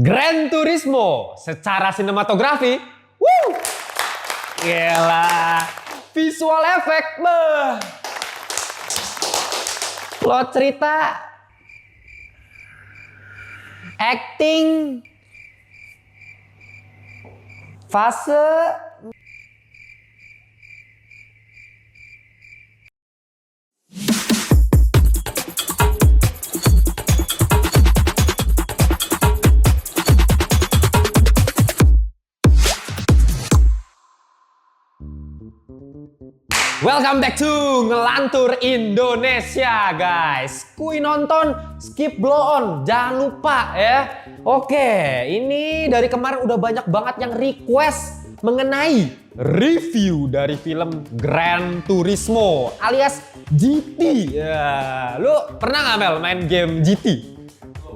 Gran Turismo secara sinematografi, gila, visual effect, plot cerita, acting, fase, welcome back to Ngelantur Indonesia, guys. Kui nonton, skip blow on, jangan lupa ya. Oke, ini dari kemarin udah banyak banget yang request mengenai review dari film Gran Turismo alias GT. Ya, lu pernah nggak Mel main game GT?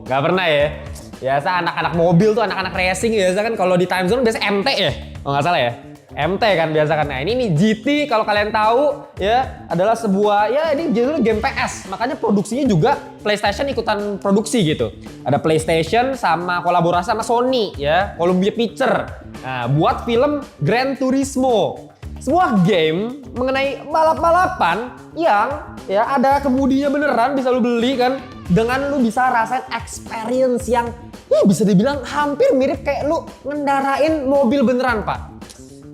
Gak pernah ya? Biasa anak-anak mobil tuh, anak-anak racing biasa kan kalau di time zone biasa MT ya? Oh nggak salah ya? MT kan biasa kan. Nah ini nih GT kalau kalian tahu ya adalah sebuah ya ini judulnya game PS. Makanya produksinya juga PlayStation ikutan produksi gitu. Ada PlayStation sama kolaborasi sama Sony ya, Columbia Pictures. Nah, buat film Gran Turismo. Sebuah game mengenai balap-balapan yang ya ada kemudinya beneran bisa lu beli kan, dengan lu bisa rasain experience yang ya bisa dibilang hampir mirip kayak lu ngendarain mobil beneran, Pak.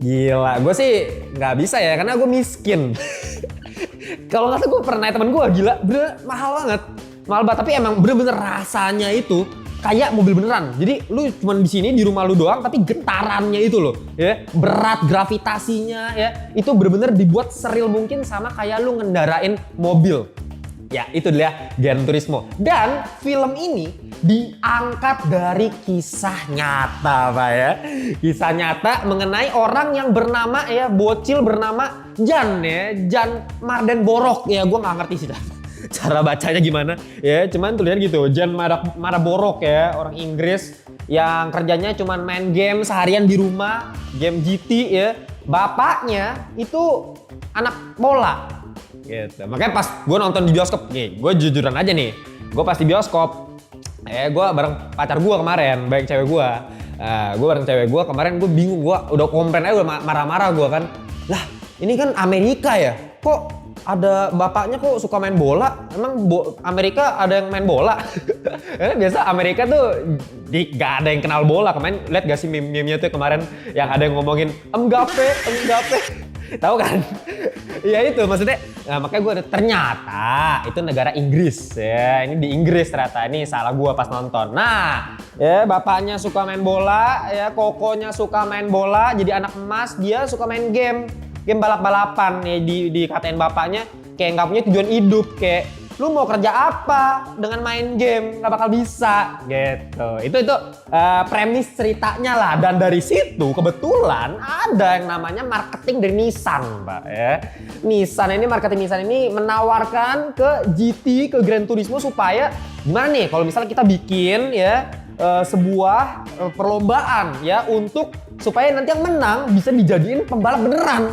Gila, gue sih nggak bisa ya karena gue miskin. Kalau nggak gue pernah temen gue gila, bener mahal banget, tapi emang bener-bener rasanya itu kayak mobil beneran. Jadi lu cuma di sini di rumah lu doang, tapi getarannya itu loh, ya berat gravitasinya ya itu bener-bener dibuat seril mungkin sama kayak lu ngendarain mobil. Ya itu dia Gran Turismo. Dan film ini diangkat dari kisah nyata, Pak ya. Kisah nyata mengenai orang yang bernama ya, bocil bernama Jan ya. Jan Mardenborough ya, gue nggak ngerti sih cara bacanya gimana ya. Cuman tulisan gitu, Jan Mardenborough ya, orang Inggris yang kerjanya cuman main game seharian di rumah, game GT ya. Bapaknya itu anak bola. Gitu. Makanya pas gue nonton di bioskop, nih gue jujuran aja nih, gue pas di bioskop, gue bareng pacar gue kemarin, baik cewek gue, gue bareng cewek gue kemarin, gue bingung, gue udah komplain aja, udah marah-marah gue kan, lah ini kan Amerika ya, kok ada bapaknya kok suka main bola, emang Amerika ada yang main bola? Karena biasa Amerika tuh gak ada yang kenal bola. Kemarin liat gak sih meme-nya tuh kemarin yang ada yang ngomongin Mbappe, tahu kan? Ya itu maksudnya, nah, makanya gue ternyata itu negara Inggris ya, ini di Inggris ternyata, ini salah gue pas nonton. Nah ya bapaknya suka main bola ya, kokonya suka main bola, jadi anak emas, dia suka main game balap-balapan ya, dikatain bapaknya kayak nggak punya tujuan hidup, kayak lu mau kerja apa dengan main game, nggak bakal bisa gitu. Itu premis ceritanya lah. Dan dari situ kebetulan ada yang namanya marketing dari Nissan, Pak ya. Marketing Nissan ini menawarkan ke GT, ke Gran Turismo supaya gimana nih kalau misalnya kita bikin ya sebuah perlombaan ya untuk supaya nanti yang menang bisa dijadiin pembalap beneran,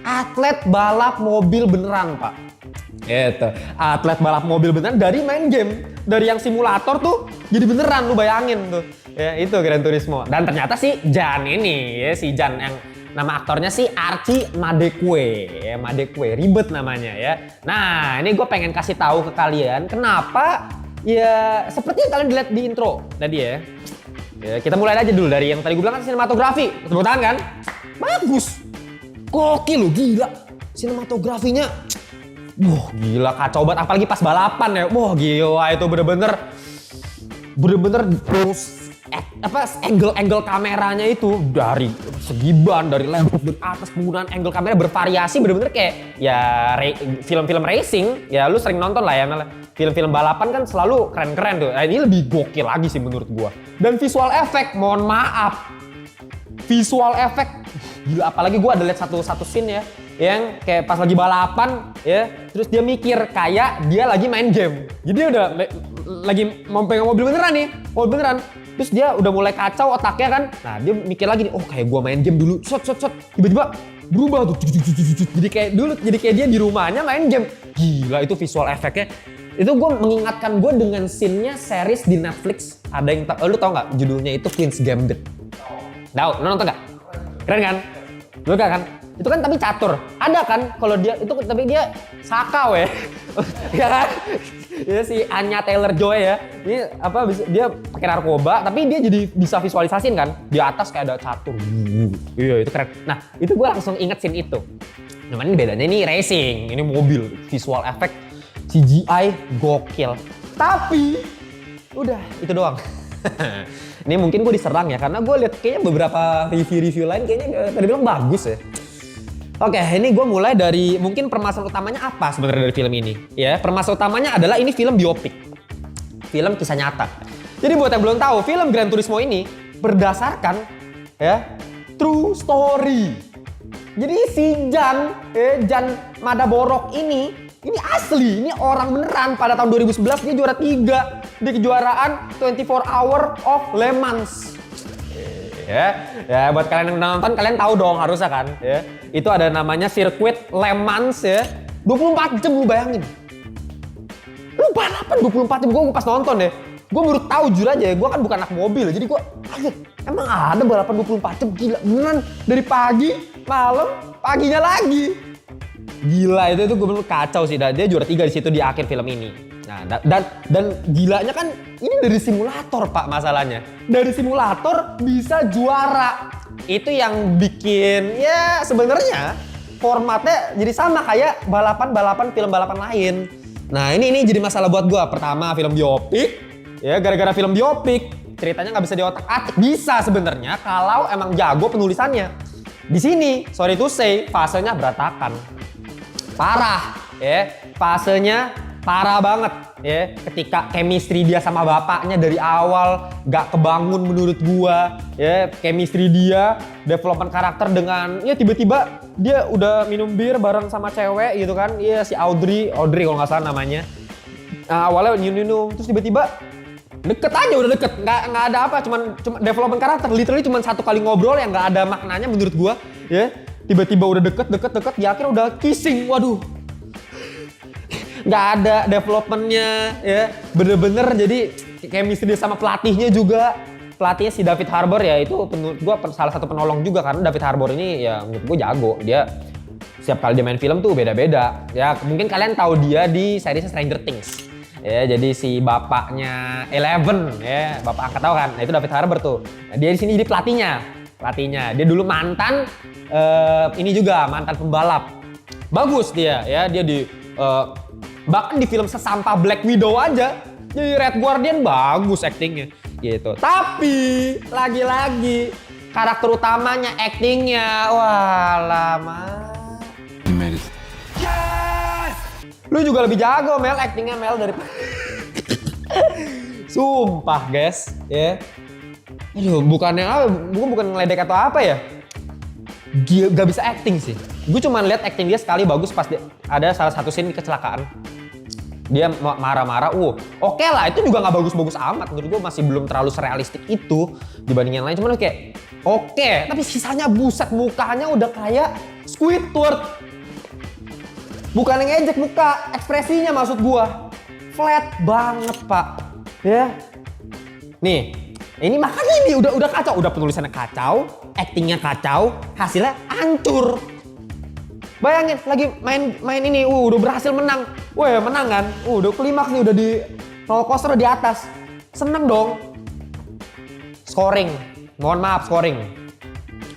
atlet balap mobil beneran, Pak. Gitu. Atlet balap mobil beneran dari main game, dari yang simulator tuh jadi beneran, lu bayangin tuh. Ya itu Gran Turismo. Dan ternyata si Jan ini ya, si Jan yang nama aktornya si Archie Madekwe ya, Madekwe, ribet namanya ya. Nah, ini gue pengen kasih tahu ke kalian kenapa ya seperti yang kalian dilihat di intro tadi ya. Ya, kita mulai aja dulu dari yang tadi gue bilang kan sinematografi. Tepuk tangan kan? Bagus. Gokil loh, gila. Sinematografinya wah gila, kacau banget, apalagi pas balapan ya. Wah gila, itu bener-bener terus angle kameranya itu dari segi ban, dari level dari atas, penggunaan angle kamera bervariasi, bener-bener kayak ya film-film racing ya, lu sering nonton lah ya, film-film balapan kan selalu keren-keren tuh. Nah, ini lebih gokil lagi sih menurut gua. Dan visual effect, mohon maaf, visual effect gila, apalagi gua ada lihat satu scene ya yang kayak pas lagi balapan ya, terus dia mikir kayak dia lagi main game. Jadi dia udah lagi mau pegang mobil beneran nih, mobil beneran. Terus dia udah mulai kacau otaknya kan. Nah dia mikir lagi nih, oh kayak gua main game dulu, shot. Tiba-tiba berubah tuh, jadi kayak dulu, jadi kayak dia di rumahnya main game. Gila, itu visual efeknya Itu gue mengingatkan gue dengan scene-nya series di Netflix. Ada yang lu tau nggak judulnya itu Queen's Gambit? Tahu? Lu nonton nggak? Keren kan? Lu kan? Itu kan tapi catur. Ada kan kalau dia itu tapi dia sakau ya. Ya kan? Ya si Anya Taylor-Joy ya. Ini apa dia pakai narkoba tapi dia jadi bisa visualisasin kan. Di atas kayak ada catur. Iya itu keren. Nah, itu gue langsung inget scene itu. Cuman bedanya ini racing, ini mobil, visual effect CGI gokil. Tapi udah itu doang. Ini mungkin gue diserang ya karena gue lihat kayaknya beberapa review-review lain kayaknya tadi bilang bagus ya. Oke, ini gue mulai dari mungkin permasalahan utamanya apa sebenarnya dari film ini. Ya, permasalahan utamanya adalah ini film biopik. Film kisah nyata. Jadi buat yang belum tahu, film Gran Turismo ini berdasarkan ya true story. Jadi si Jan Madaborok ini asli, ini orang beneran. Pada tahun 2011 dia juara 3 di kejuaraan 24 Hour of Le Mans. Ya buat kalian yang nonton kalian tahu dong harusnya kan ya. Itu ada namanya sirkuit Le Mans ya. 24 jam lu bayangin. Lu balapan 24 jam, gue pas nonton deh. Gue baru tahu jujur aja ya, gue kan bukan anak mobil jadi gue kaget. Emang ada balapan 24 jam gila beneran dari pagi, malam, paginya lagi. Gila itu gue bener kacau sih. Dan dia juara 3 di situ di akhir film ini. Nah, dan gilanya kan ini dari simulator Pak masalahnya. Dari simulator bisa juara. Itu yang bikin ya sebenarnya formatnya jadi sama kayak balapan film balapan lain. Nah ini jadi masalah buat gue. Pertama film biopik. Ya gara-gara film biopik ceritanya nggak bisa diotak-atik. Bisa sebenarnya kalau emang jago penulisannya. Di sini sorry to say fasenya berantakan. Parah ya, fasenya parah banget ya. Ketika chemistry dia sama bapaknya dari awal gak kebangun menurut gua ya. Chemistry dia, development karakter dengan ya tiba-tiba dia udah minum bir bareng sama cewek gitu kan. Iya si Audrey kalau nggak salah namanya. Nah, awalnya minum terus tiba-tiba deket aja udah deket, nggak ada apa, cuma development karakter, literally cuma satu kali ngobrol yang nggak ada maknanya menurut gua ya. Tiba-tiba udah deket, di akhir udah kissing, waduh. Nggak ada developmentnya ya, bener-bener jadi chemistry sama pelatihnya juga. Pelatihnya si David Harbour ya, itu menurut gua salah satu penolong juga karena David Harbour ini ya menurut gua jago. Dia setiap kali dia main film tuh beda-beda. Ya mungkin kalian tahu dia di series Stranger Things. Ya jadi si bapaknya Eleven ya, bapak angkat tahu kan. Nah itu David Harbour tuh. Nah, dia di sini jadi pelatihnya. Dia dulu mantan ini juga mantan pembalap. Bagus dia ya, dia di bahkan di film sesampah Black Widow aja jadi Red Guardian bagus aktingnya gitu. Tapi lagi-lagi karakter utamanya aktingnya wah lama. Lu juga lebih jago Mel, aktingnya Mel daripada sumpah guys ya. Aduh bukan ngeledek atau apa ya. Gak bisa acting sih. Gue cuma lihat acting dia sekali bagus pas ada salah satu scene kecelakaan. Dia marah-marah, oke lah itu juga gak bagus-bagus amat. Menurut gue masih belum terlalu serealistik itu dibanding yang lain. Cuman kayak oke, tapi sisanya buset mukanya udah kayak Squidward. Bukan yang ngejek muka, ekspresinya maksud gua. Flat banget, Pak. Ya. Nih, ini makanya ini udah kacau, udah penulisannya kacau, aktingnya kacau, hasilnya hancur. Bayangin lagi main ini, udah berhasil menang. Weh, menang kan? Udah klimaks nih, udah di roller coaster di atas. Seneng dong. Scoring. Mohon maaf, scoring.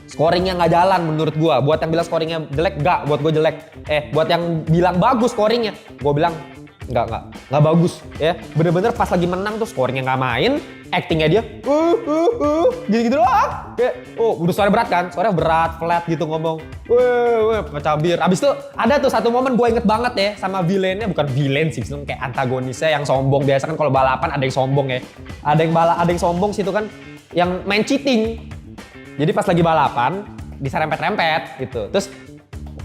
Scoringnya nggak jalan menurut gua. Buat yang bilang scoringnya jelek, nggak. Buat gua jelek. Buat yang bilang bagus scoringnya, gua bilang nggak bagus. Ya, bener-bener pas lagi menang tuh scoringnya nggak main, actingnya dia, gitu doang. Kayak, udah suara berat kan? Suara berat, flat gitu ngomong. Pecah bir. Abis itu ada tuh satu momen gua inget banget ya sama villainnya, bukan villain sih, kayak antagonisnya yang sombong. Biasa kan kalau balapan ada yang sombong ya. Ada yang sombong situ kan, yang main cheating. Jadi pas lagi balapan, diserempet-rempet gitu. Terus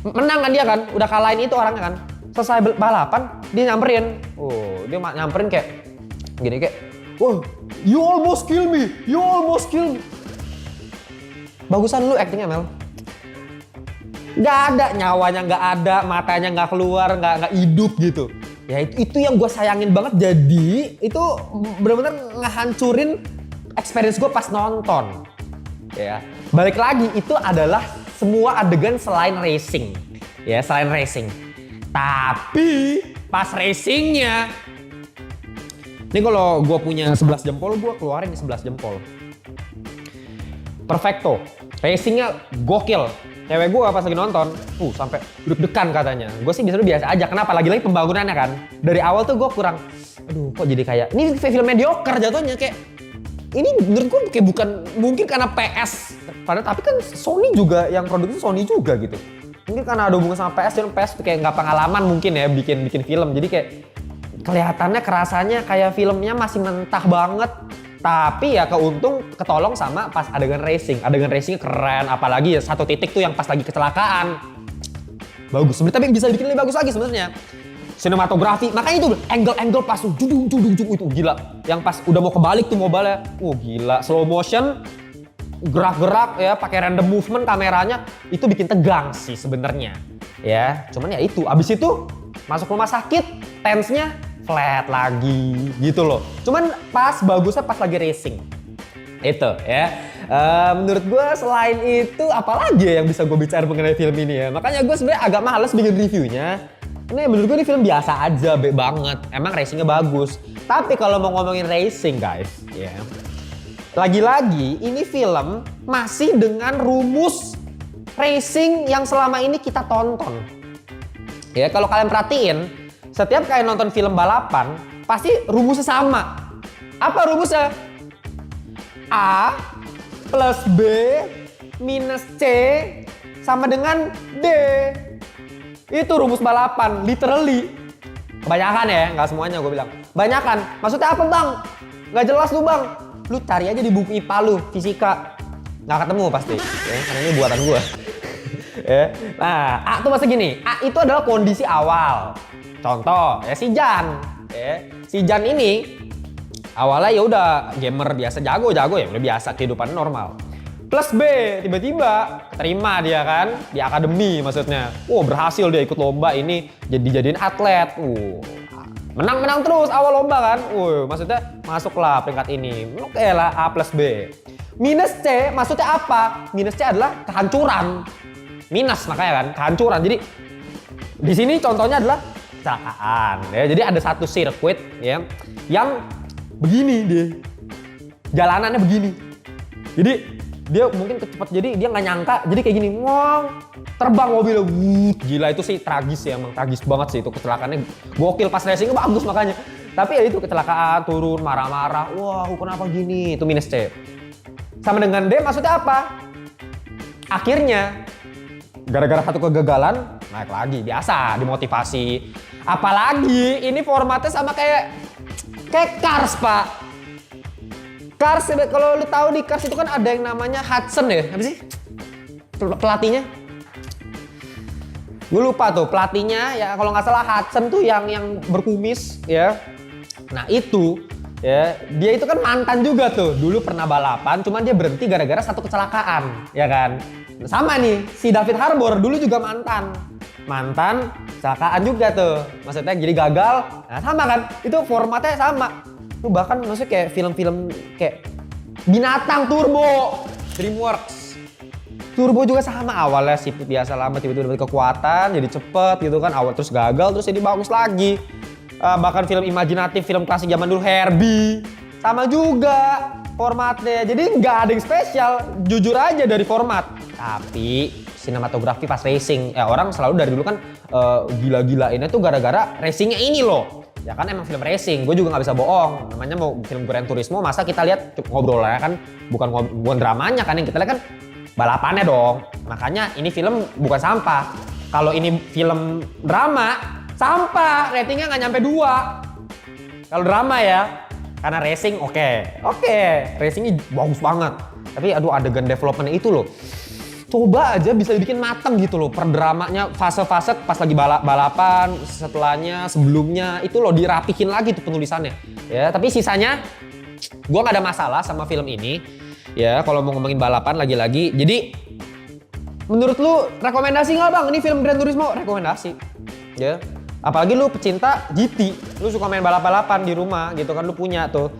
menang kan dia kan, udah kalahin itu orangnya kan. Selesai balapan, dia nyamperin. Dia nyamperin kayak gini kayak, you almost kill me. Bagusan lu actingnya Mel. Gak ada nyawanya, gak ada matanya, gak keluar, gak hidup gitu. Ya itu yang gue sayangin banget, jadi itu benar-benar ngehancurin experience gue pas nonton. Ya, balik lagi itu adalah semua adegan selain racing. Ya, selain racing. Tapi pas racingnya, ini kalau gue punya 11 jempol, gue keluarin 11 jempol. Perfecto. Racingnya gokil. Cewek gue pas lagi nonton, sampai deg-degan katanya. Gue sih biasa aja. Kenapa? Lagi-lagi pembangunannya kan. Dari awal tuh gue kurang, aduh kok jadi kayak, ini film mediocre jatuhnya kayak. Ini menurut gue kayak bukan, mungkin karena PS. Padahal tapi kan Sony juga, yang produksi Sony juga gitu. Mungkin karena ada hubungan sama PS, dan PS tuh kayak nggak pengalaman mungkin ya bikin film. Jadi kayak kelihatannya, kerasanya kayak filmnya masih mentah banget. Tapi ya ketolong sama pas adegan racing. Adegan racingnya keren, apalagi ya satu titik tuh yang pas lagi kecelakaan. Bagus, tapi bisa bikin lebih bagus lagi sebenarnya. Sinematografi, makanya itu angle pas judung itu gila. Yang pas udah mau kebalik tuh mobilnya, gila. Slow motion, gerak-gerak ya, pakai random movement kameranya, itu bikin tegang sih sebenarnya. Ya, cuman ya itu. Abis itu masuk rumah sakit, tense-nya flat lagi gitu loh. Cuman bagusnya pas lagi racing. Itu ya. Menurut gue selain itu apalagi ya yang bisa gue bicara mengenai film ini ya. Makanya gue sebenarnya agak males bikin reviewnya. Ini menurut gue ini film biasa aja, banget. Emang racingnya bagus. Tapi kalau mau ngomongin racing guys, ya. Lagi-lagi ini film masih dengan rumus racing yang selama ini kita tonton. Ya, kalau kalian perhatiin, setiap kalian nonton film balapan, pasti rumusnya sama. Apa rumusnya? A plus B minus C sama dengan D. Itu rumus balapan, literally. Kebanyakan ya, nggak semuanya gue bilang. Banyakan. Maksudnya apa bang? Nggak jelas lu bang. Lu cari aja di buku IPA lu, fisika. Nggak ketemu pasti. Ya, karena ini buatan gue. Ya. Nah, A tuh maksudnya gini. A itu adalah kondisi awal. Contoh, ya si Jan. Ya. Si Jan ini awalnya ya udah gamer biasa, jago ya udah biasa, kehidupan normal. Plus B, tiba-tiba terima dia kan di akademi maksudnya. Berhasil dia ikut lomba ini, dijadiin atlet. Menang terus awal lomba kan. Maksudnya masuklah peringkat ini. Oke lah, A plus B. Minus C, maksudnya apa? Minus C adalah kehancuran. Minus makanya kan, kehancuran. Jadi di sini contohnya adalah kecelakaan ya. Jadi ada satu sirkuit ya yang begini dia. Jalanannya begini. Jadi dia mungkin kecepatan, jadi dia nggak nyangka, jadi kayak gini, terbang mobilnya, gila itu sih tragis ya, emang tragis banget sih itu kecelakaannya, gokil pas racingnya bagus makanya. Tapi ya itu kecelakaan, turun, marah-marah, kenapa gini, itu minus C. Sama dengan D maksudnya apa? Akhirnya, gara-gara satu kegagalan, naik lagi, biasa, dimotivasi. Apalagi ini formatnya sama kayak Cars pak. Cars, kalau lu tahu di Cars itu kan ada yang namanya Hudson ya, apa sih? Pelatihnya? Gue lupa tuh pelatihnya ya, kalau nggak salah Hudson tuh yang berkumis ya. Nah itu ya, dia itu kan mantan juga tuh, dulu pernah balapan, cuman dia berhenti gara-gara satu kecelakaan, ya kan? Sama nih, si David Harbour dulu juga mantan kecelakaan juga tuh, maksudnya jadi gagal. Nah sama kan, itu formatnya sama. Lu bahkan maksudnya kayak film-film kayak Binatang Turbo, DreamWorks. Turbo juga sama, awalnya sih biasa lama, tiba-tiba dapat kekuatan, jadi cepet gitu kan, awal terus gagal, terus jadi bagus lagi. Bahkan film imajinatif, film klasik zaman dulu, Herbie, sama juga formatnya. Jadi nggak ada yang spesial, jujur aja dari format. Tapi sinematografi pas racing, orang selalu dari dulu kan gila-gilainnya tuh gara-gara racingnya ini loh. Ya kan emang film racing, gue juga nggak bisa bohong. Namanya mau film Gran Turismo, masa kita lihat ngobrolnya kan bukan dramanya kan, yang kita lihat kan balapannya dong. Makanya ini film bukan sampah. Kalau ini film drama, sampah, ratingnya nggak nyampe 2. Kalau drama ya, karena racing oke, racingnya bagus banget. Tapi aduh adegan development itu loh. Coba aja bisa dibikin mateng gitu loh, per dramanya, fase-fase pas lagi balapan, setelahnya, sebelumnya, itu loh dirapihin lagi tuh penulisannya. Ya, tapi sisanya gua nggak ada masalah sama film ini. Ya, kalau mau ngomongin balapan lagi-lagi. Jadi menurut lu rekomendasi nggak bang? Ini film Gran Turismo rekomendasi. Ya, Apalagi lu pecinta GT, lu suka main balap-balapan di rumah gitu kan, lu punya tuh.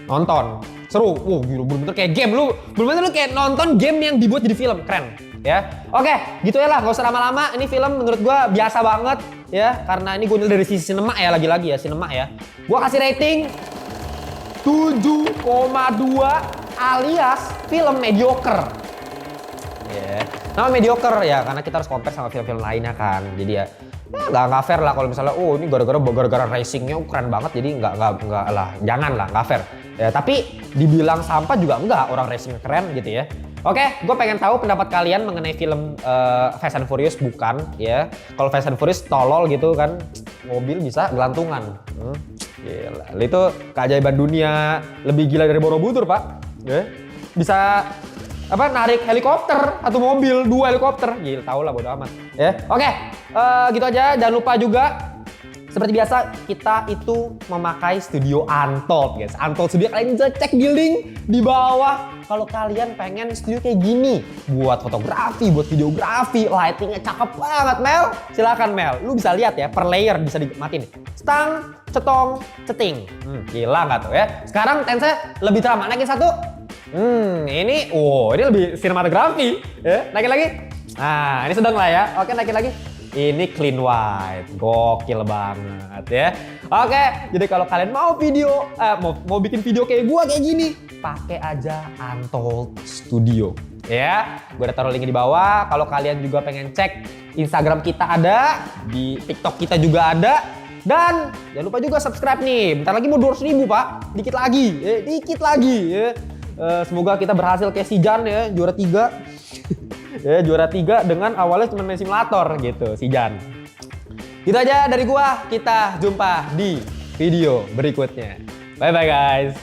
Nonton. Seru. Wow, gila, bener-bener kayak game. Bener-bener lu kayak nonton game yang dibuat jadi film. Keren. Ya. Oke, gitu ya lah, gak usah lama-lama. Ini film menurut gua biasa banget ya, karena ini gue dari sisi sinema ya, lagi-lagi ya sinema ya. Gua kasih rating 7,2 alias film mediocre. Ya. Nama mediocre ya, karena kita harus compare sama film-film lainnya kan. Jadi ya nggak fair lah kalau misalnya oh ini gara-gara racingnya keren banget, jadi nggak lah, jangan lah, nggak fair ya. Tapi dibilang sampah juga enggak, orang racingnya keren gitu ya. Oke, gue pengen tahu pendapat kalian mengenai film Fast and Furious. Bukan ya, kalau Fast and Furious tolol gitu kan, mobil bisa gelantungan. Gila, itu keajaiban dunia, lebih gila dari Borobudur pak ya. Bisa apa, narik helikopter atau mobil, 2 helikopter. Gila, tau lah, bodo amat ya. Oke, gitu aja. Jangan lupa juga seperti biasa kita itu memakai studio Untold guys. Untold Studio, kalian bisa cek di link di bawah kalau kalian pengen studio kayak gini buat fotografi, buat videografi, lightingnya cakep banget Mel. Silakan Mel, lu bisa lihat ya, per layer bisa dimatiin. Stang, cetong, ceting. Gila nggak tuh ya? Sekarang tensnya lebih terang, naikin satu. Ini lebih sinematografi ya. Naikin lagi. Nah, ini sedang lah ya. Oke, naikin lagi. Ini clean white, gokil banget ya. Oke, jadi kalau kalian mau video, mau bikin video kayak gua kayak gini, pakai aja Untold Studio ya. Gua udah taruh linknya di bawah. Kalau kalian juga pengen cek Instagram kita ada, di TikTok kita juga ada. Dan jangan lupa juga subscribe nih. Bentar lagi mau 200.000 pak, dikit lagi ya. Semoga kita berhasil kayak si Jan ya, juara 3. Ya, juara 3 dengan awalnya cuma main simulator gitu, si Jan. Itu aja dari gua, kita jumpa di video berikutnya. Bye bye guys.